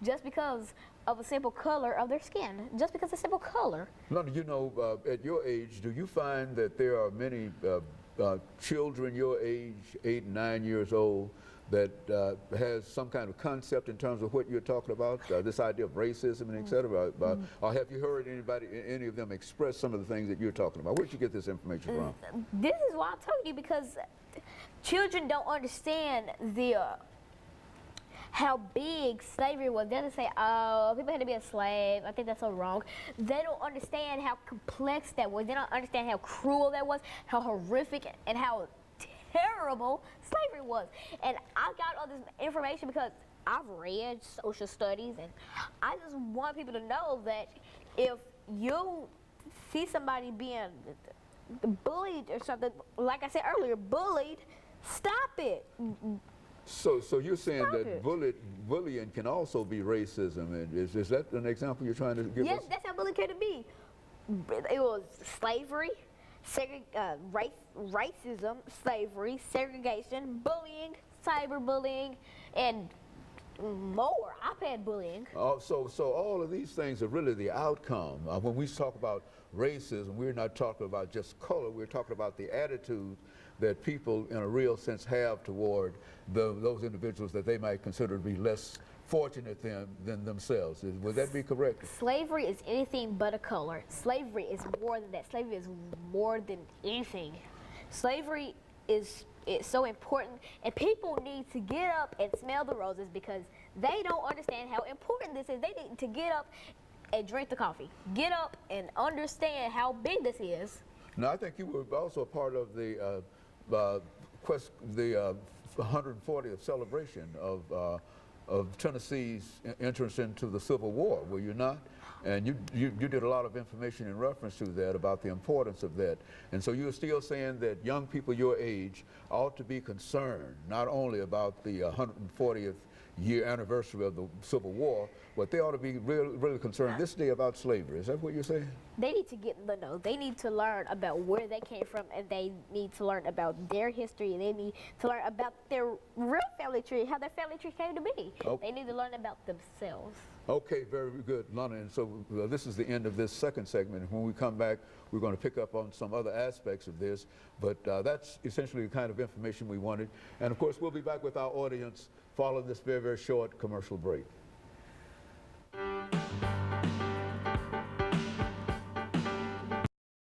just because of a simple color of their skin, just because of simple color. Lana, you know, at your age, do you find that there are many children your age, 8 and 9 years old, that has some kind of concept in terms of what you're talking about, this idea of racism and et cetera? Or have you heard any of them express some of the things that you're talking about? Where'd you get this information from? This is why I'm telling you, because children don't understand the how big slavery was. They don't say, oh, people had to be a slave. I think that's so wrong. They don't understand how complex that was. They don't understand how cruel that was, how horrific and how terrible slavery was. And I got all this information because I've read social studies, and I just want people to know that if you see somebody being bullied or something, like I said earlier, bullied, stop it. So you're saying that bullying can also be racism, and is that an example you're trying to give us? Yes, that's how bullying can be. It was slavery, racism, slavery, segregation, bullying, cyberbullying, and more. I've had bullying. So all of these things are really the outcome. When we talk about racism, we're not talking about just color. We're talking about the attitude that people in a real sense have toward those individuals that they might consider to be less fortunate than themselves. Would that be correct? Slavery is anything but a color. Slavery is more than that. Slavery is more than anything. Slavery is so important, and people need to get up and smell the roses because they don't understand how important this is. They need to get up and drink the coffee. Get up and understand how big this is. Now, I think you were also a part of the 140th celebration of Tennessee's entrance into the Civil War, were you not? And you did a lot of information in reference to that, about the importance of that. And so you're still saying that young people your age ought to be concerned not only about the 140th year anniversary of the Civil War, but they ought to be really concerned this day about slavery. Is that what you're saying? They need to get in the know. They need to learn about where they came from, and they need to learn about their history. They need to learn about their real family tree, how their family tree came to be. Okay. They need to learn about themselves. Okay, very good, Lana. And so this is the end of this second segment. And when we come back, we're going to pick up on some other aspects of this. But that's essentially the kind of information we wanted. And of course, we'll be back with our audience following this very, very short commercial break.